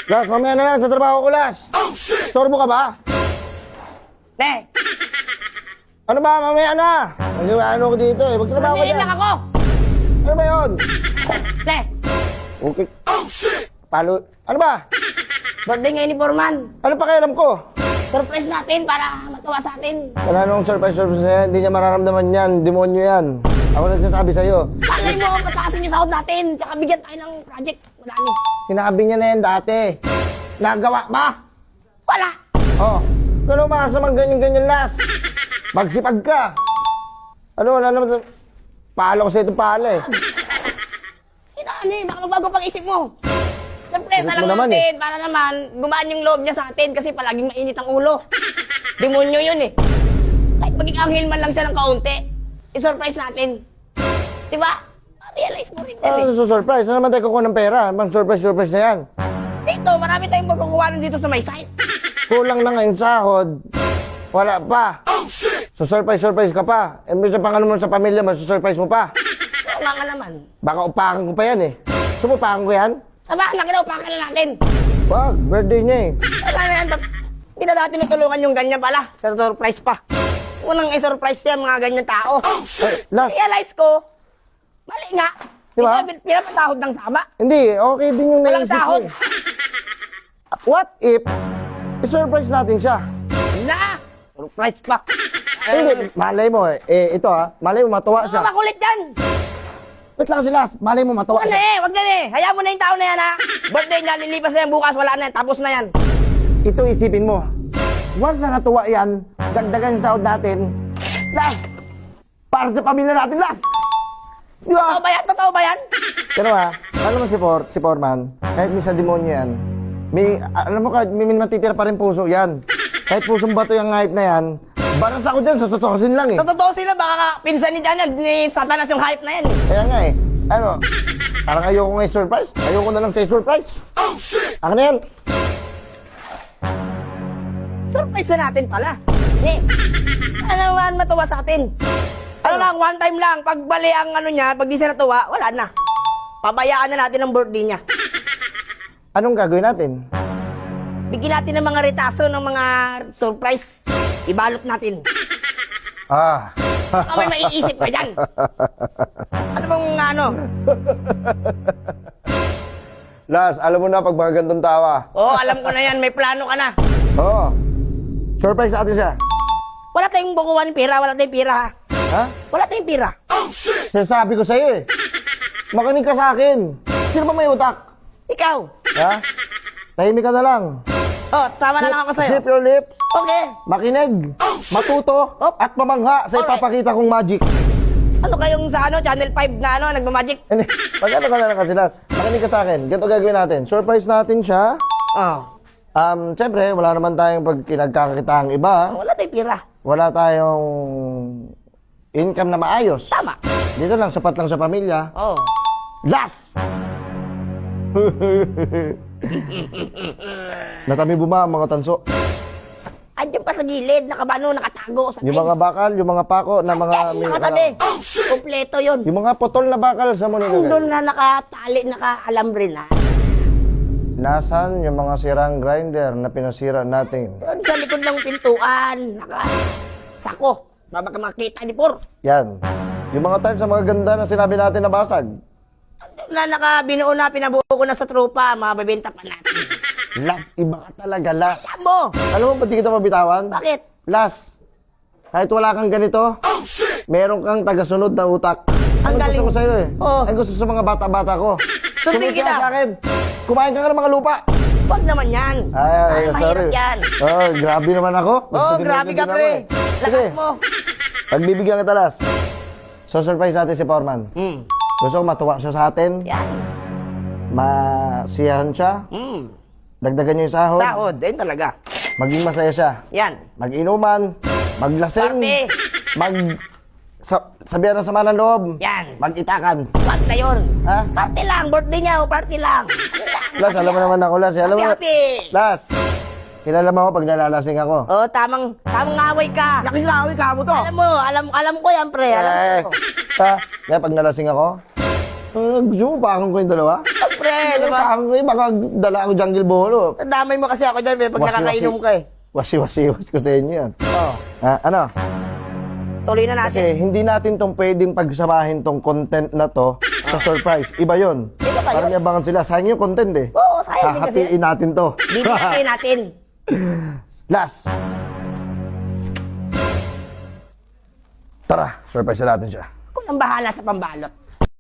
Las, mamaya na lang, sa trabaho ko, Las. Sorbo ka ba? Ne, Ano ba, mamaya na? Ano ko dito eh, magtrabaho ka sabihin dyan. lang ako. Ano ba yun? Ne, Okay. Palo, ano ba? birthday ngayon ni Foreman. Ano pakialam ko? Surprise natin para matuwa sa atin. Wala nung surprise na yan, hindi niya mararamdaman yan, demonyo yan. Ako nagsasabi sa'yo. Malay mo, pataasin yung sahod natin. Tsaka bigyan tayo ng project. Wala ni. Sinabi niya na yan dati. Nagawa ba? Wala. Oh, ano makasamang ganyan-ganyan, Las? Magsipag ka. Ano, wala naman. Palo ko sa itong pala eh. Ano eh, baka magbago pang isip mo. Surprise Isip lang mo naman natin para naman gumaan yung loob niya sa atin kasi palaging mainit ang ulo. Demonyo yun eh. Kahit maging anghel man lang siya ng kaunti, i-surprise natin. Diba? Realize mo rin yan eh. Ano surprise? Ano naman tayo kukuha ng pera? Mang surprise na yan. Dito, marami tayong magkukuhanan dito sa may site. Kulang na nga yung sahod. Wala pa. So surprise ka pa. Imbis sa pangano mo sa pamilya mo, surprise mo pa. Wala nga naman. Baka upakan ko pa yan eh. Gusto mo upakan ko yan? Sabahan lang kita, upakan na natin. Wag, birthday niya eh. Wala na yan. Hindi na dati natulungan yung ganyan pala. Sa surprise pa. Unang i-surprise siya mga ganyan tao. Las, Realize ko, mali nga. Diba? Ito, pinapatahod ng sama. hindi, okay din yung Walang naisip mo sahod. eh. What if, i-surprise natin siya? Na! Surprise pa. Hindi, malay mo eh. Ito malay mo matuwa Mga siya. makulit yan. Wait lang si Las, malay mo matuwa Wag na siya. eh, wag na eh. Hayaan mo na yung tao na yan ha. Birthday niya, lilipas na yan bukas, wala na yan. Tapos na yan. Ito isipin mo. Once na natuwa yan, dagdagan yung sahod natin. Las! Para sa pamilya natin, Las! Di ba? Totoo ba yan? Totoo ba yan? Pero alam mo si Foreman, kahit minsan demonyo yan, alam mo may matitira pa rin puso yan. Kahit pusong bato yung hype na yan, baras ako dyan, sususosin lang eh. Sa totoo sila, baka pinsan ni Daniel, ni Satanas yung hype na yan. Kaya nga eh, ano, parang ayoko nga i-surprise. Ayoko na lang sa surprise. Ako na yan. Surprise na natin pala. Eh, ano naman matuwa sa atin? Ano lang, one time lang, pag bali ang ano niya, pag di siya natuwa, wala na. Pabayaan na natin ang birthday niya. Anong gagawin natin? Bigyan natin ng mga retaso ng mga surprise. Ibalot natin. Baka may maiisip ka dyan. Ano bang ano? Las, alam mo na pag mga gandong tawa. Oo, alam ko na yan. May plano ka na. Oo. Surprise natin siya. Wala tayong bukuha ng pera. Wala tayong pera, ha? Ha? Wala tayong pera. Sinasabi ko sa'yo eh. Makinig ka sa akin. Sino ba may utak? Ikaw. Ha? Tahimik ka na lang. Oh, sama na lang ako sa'yo. Zip your lips. Okay. Makinig. Matuto. At mamangha sa Alright. ipapakita kong magic. Ano kayong sa ano, Channel 5 na ano, nagmamagic? Hindi. Pag ano ka na lang kasi Las. Makinig ka sa akin. Ganito gagawin natin. Surprise natin siya. Oh. Siyempre, wala naman tayong pag kinagkakita ang iba. Wala tayong pera. Wala tayong income na maayos. Tama. Dito lang, sapat lang sa pamilya. Oh. Last! Natami buma ang mga tanso. Andiyan pa sa gilid, nakabano, nakatago sa Yung mga bakal, yung mga pako na mga... Yan, nakatabi. Kompleto yun. Yung mga putol na bakal sa mo Doon na nakatali, nakaalambre na. Nasaan yung mga sirang grinder na pinasira natin? Doon sa likod ng pintuan, sako. Baka makita ni Por. Yan. Yung mga tiles sa mga ganda na sinabi natin na basag. Doon na nakabinuo na, pinabuo ko na sa tropa, mababenta pa natin. Last, iba ka talaga, last. Alam mo, Alam mo, ba't di kita mabitawan? bakit? Last, kahit wala kang ganito, meron kang tagasunod na utak. Ang Ang galing. gusto ko sa'yo eh. Oo. Ang gusto sa mga bata-bata ko. Sundin Sumunod ka kita. sa akin. Kumain ka nga ng mga lupa. Wag naman yan. Ay, mahirap sorry. yan. Oh, grabe naman ako. Oh, din grabe din ka, ako pre. eh. Sige, Lakas mo. pagbibigyan kita last. So, surprise natin si Foreman. Hmm. Gusto ko matuwa siya sa atin. Yan. Masiyahan siya. Hmm. Dagdagan niyo yung sahod. Sahod, ayun talaga. Maging masaya siya. Yan. Mag-inuman. Maglasing. Party. Sabihan ng sama ng loob. Yan. Mag-itakan. Wag na yun. Ha? Party lang, birthday niya, party lang. Las, alam mo naman ako, Las. Alam mo, Happy. Las, kilala mo ako pag nalalasing ako. Oh, tamang away ka. Nakikaway ka mo to. Alam ko yan, pre. Alam ko. Ha? Kaya pag nalasing ako, gusto mo pa akong ko yung dalawa? Wag Siyempre, di ba? Ako ngayon, baka dala ako jungle bolo. Damay mo kasi ako dyan, pag nakakainom ka eh. Wasi-wasi ko sa inyo yan. Oh, Ano? tuloy na natin. Kasi hindi natin tong pwedeng pagsamahin tong content na to sa surprise. Iba yun. Iba ba yun? Para may abangan sila. Sayang yung content eh. Oo, sayang din kasi. Hahatiin natin to. Bibigyan natin. Last. Tara, surprise na natin siya. Kung ang bahala sa pambalot.